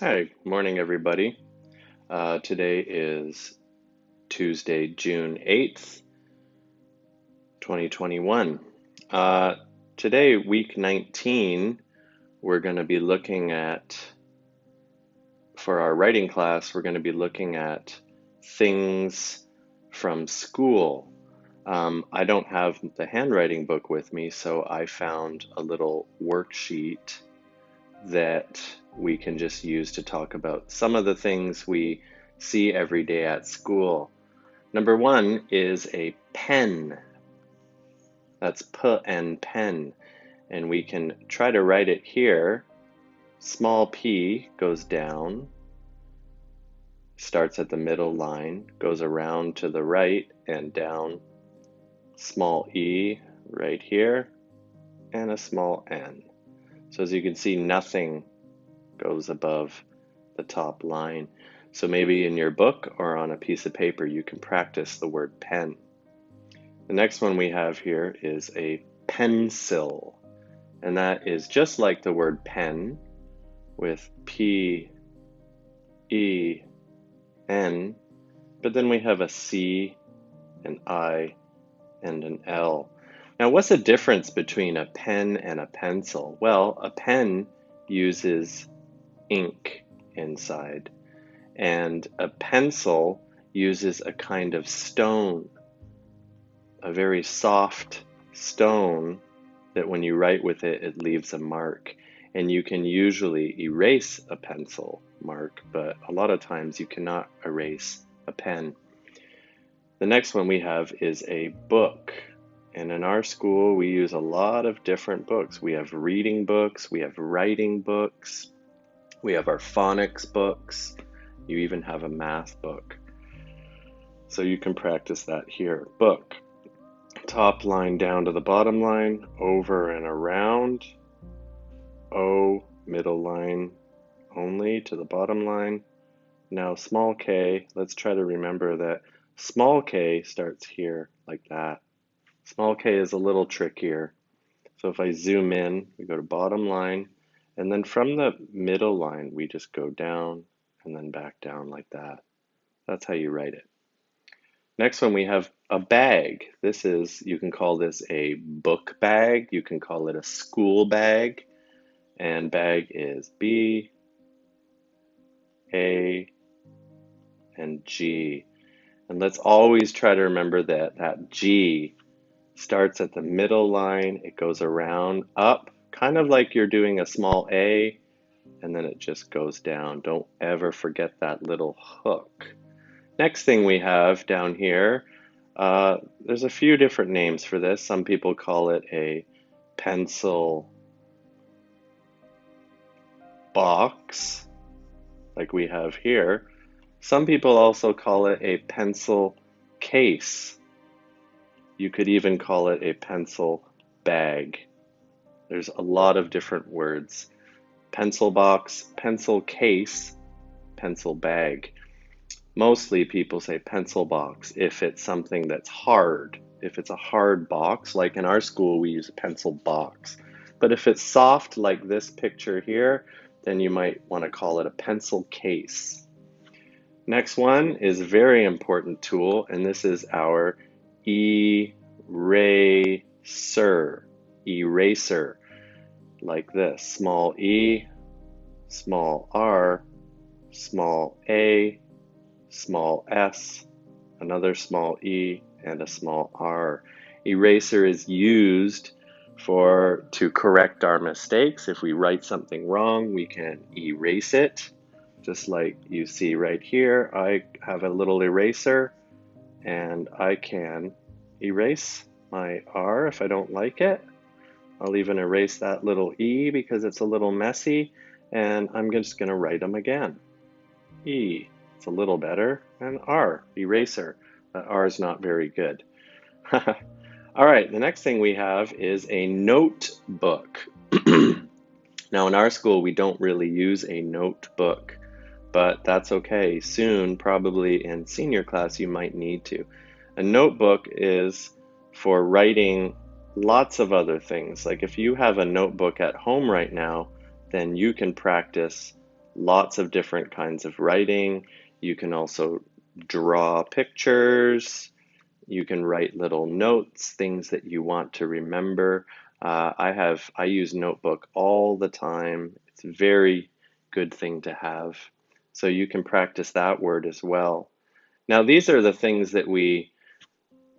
Hi, morning everybody. Today is Tuesday, June 8th, 2021. Uh, Today, week 19, we're going to be looking at, for our writing class, we're going to be looking at things from school. I don't have the handwriting book with me, so I found a little worksheet that we can just use to talk about some of the things we see every day at school. Number one is a pen. That's P and pen. And we can try to write it here. Small p goes down, starts at the middle line, goes around to the right and down. Small e right here, and a small n. So as you can see, nothing goes above the top line. So maybe in your book or on a piece of paper, you can practice the word pen. The next one we have here is a pencil, and that is just like the word pen with P, E, N, but then we have a C, an I, and an L. Now, what's the difference between a pen and a pencil? Well, a pen uses ink inside, and a pencil uses a kind of stone, a very soft stone that when you write with it, it leaves a mark. And you can usually erase a pencil mark, but a lot of times you cannot erase a pen. The next one we have is a book. And in our school, we use a lot of different books. We have reading books, we have writing books, we have our phonics books, you even have a math book. So you can practice that here. Book. Top line down to the bottom line, over and around. O, middle line only to the bottom line. Now small k, let's try to remember that small k starts here like that. Small k is a little trickier. So if I zoom in, we go to bottom line, and then from the middle line, we just go down and then back down like that. That's how you write it. Next one, we have a bag. You can call this a book bag. You can call it a school bag. And bag is B, A, and G. And let's always try to remember that that G starts at the middle line, it goes around, up, kind of like you're doing a small A, and then it just goes down. Don't ever forget that little hook. Next thing we have down here, there's a few different names for this. Some people call it a pencil box, like we have here. Some people also call it a pencil case. You could even call it a pencil bag. There's a lot of different words. Pencil box, pencil case, pencil bag. Mostly people say pencil box if it's something that's hard. If it's a hard box, like in our school we use a pencil box. But if it's soft like this picture here, then you might want to call it a pencil case. Next one is a very important tool, and this is our eraser. Eraser, like this. Small e, small r, small a, small s, another small e, and a small r. Eraser is used to correct our mistakes. If we write something wrong, we can erase it. Just like you see right here, I have a little eraser and I can erase my R if I don't like it. I'll even erase that little E because it's a little messy, and I'm just going to write them again. E, it's a little better, and R, eraser. That R is not very good. All right, the next thing we have is a notebook. Now in our school, we don't really use a notebook, but that's okay. Soon, probably in senior class, you might need to. A notebook is for writing lots of other things. Like if you have a notebook at home right now, then you can practice lots of different kinds of writing. You can also draw pictures. You can write little notes, things that you want to remember. I use Notebook all the time. It's a very good thing to have. So you can practice that word as well. Now, these are the things that we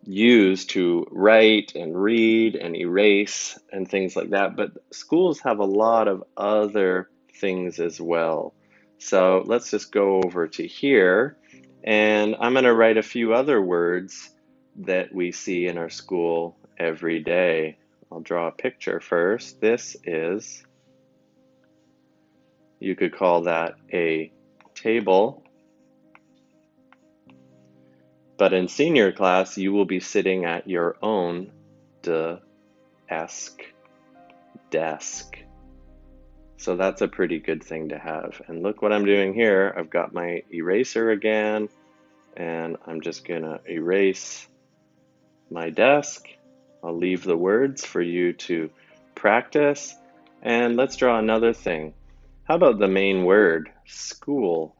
use to write and read and erase and things like that, but schools have a lot of other things as well. So let's just go over to here, and I'm going to write a few other words that we see in our school every day. I'll draw a picture first. This is, you could call that a table. But in senior class, you will be sitting at your own desk. So that's a pretty good thing to have. And look what I'm doing here. I've got my eraser again, and I'm just gonna erase my desk. I'll leave the words for you to practice. And let's draw another thing. How about the main word, school?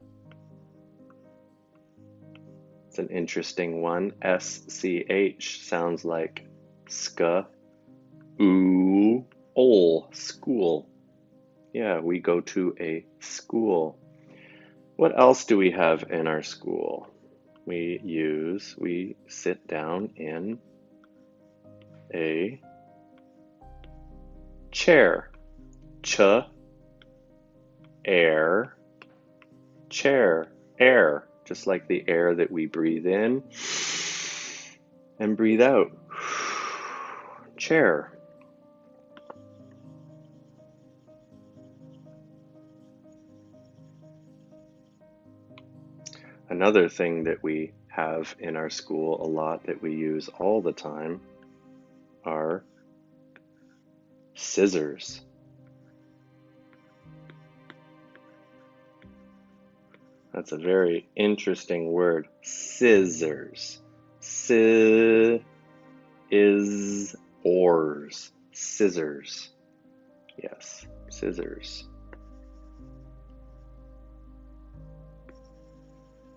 It's an interesting one. SCH sounds like ska, oo, ol, school. Yeah, we go to a school. What else do we have in our school? We sit down in a chair. Air, chair, air, just like the air that we breathe in and breathe out. Chair. Another thing that we have in our school a lot that we use all the time are scissors. That's a very interesting word, scissors. Is oars, scissors. Yes, scissors.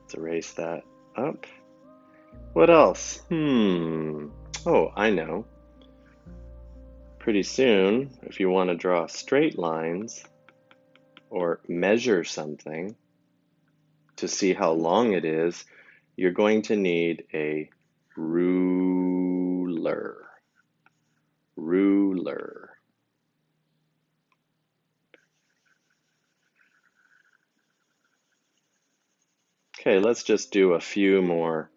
Let's erase that up. What else? Oh, I know. Pretty soon, if you want to draw straight lines or measure something to see how long it is, you're going to need a ruler. Ruler. Okay, let's just do a few more.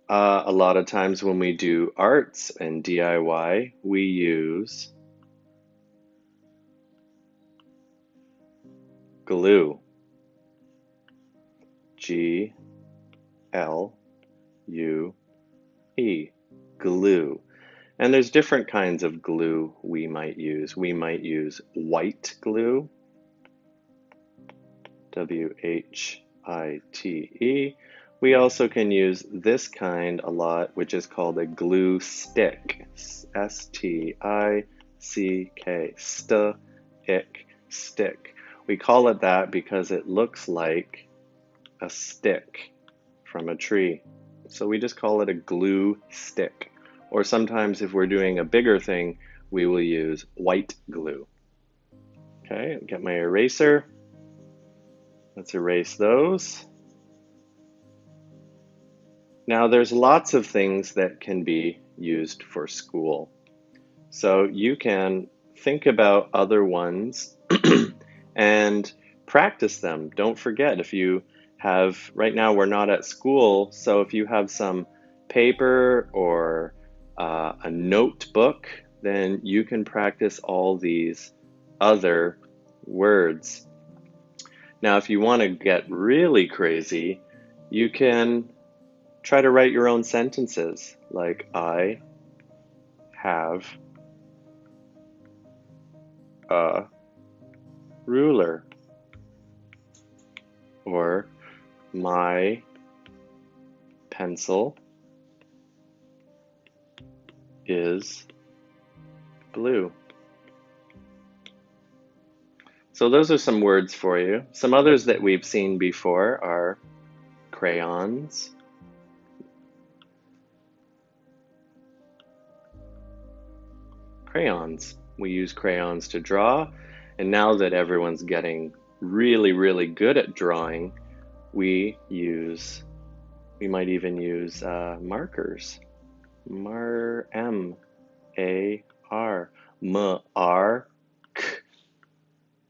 A lot of times when we do arts and DIY, we use glue. Glue. Glue. And there's different kinds of glue we might use. We might use white glue, WHITE. We also can use this kind a lot, which is called a glue stick, STICK, stick. We call it that because it looks like a stick from a tree. So we just call it a glue stick. Or sometimes if we're doing a bigger thing, we will use white glue. Okay, get my eraser. Let's erase those. Now there's lots of things that can be used for school. So you can think about other ones and practice them. Don't forget, if you have, right now we're not at school, so if you have some paper or a notebook, then you can practice all these other words. Now, if you want to get really crazy, you can try to write your own sentences, like I have a ruler, or my pencil is blue. So those are some words for you. Some others that we've seen before are crayons, crayons. We use crayons to draw, and now that everyone's getting really, really good at drawing, we might even use markers. M-A-R-K,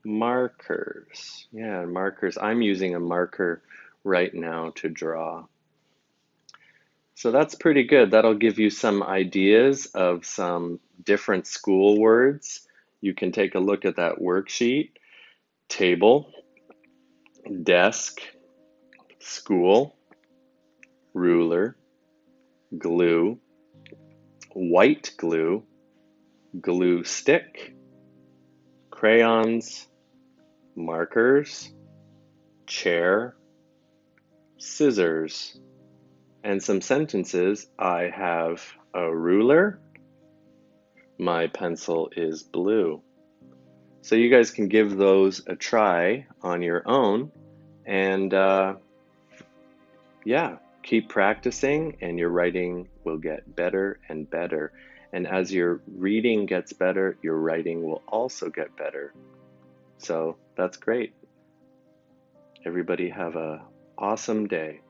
markers. Yeah, markers. I'm using a marker right now to draw. So that's pretty good. That'll give you some ideas of some different school words. You can take a look at that worksheet. Table, desk, school, ruler, glue, white glue, glue stick, crayons, markers, chair, scissors, and some sentences. I have a ruler. My pencil is blue. So you guys can give those a try on your own, and yeah, keep practicing and your writing will get better and better. And as your reading gets better, your writing will also get better. So that's great. Everybody have an awesome day.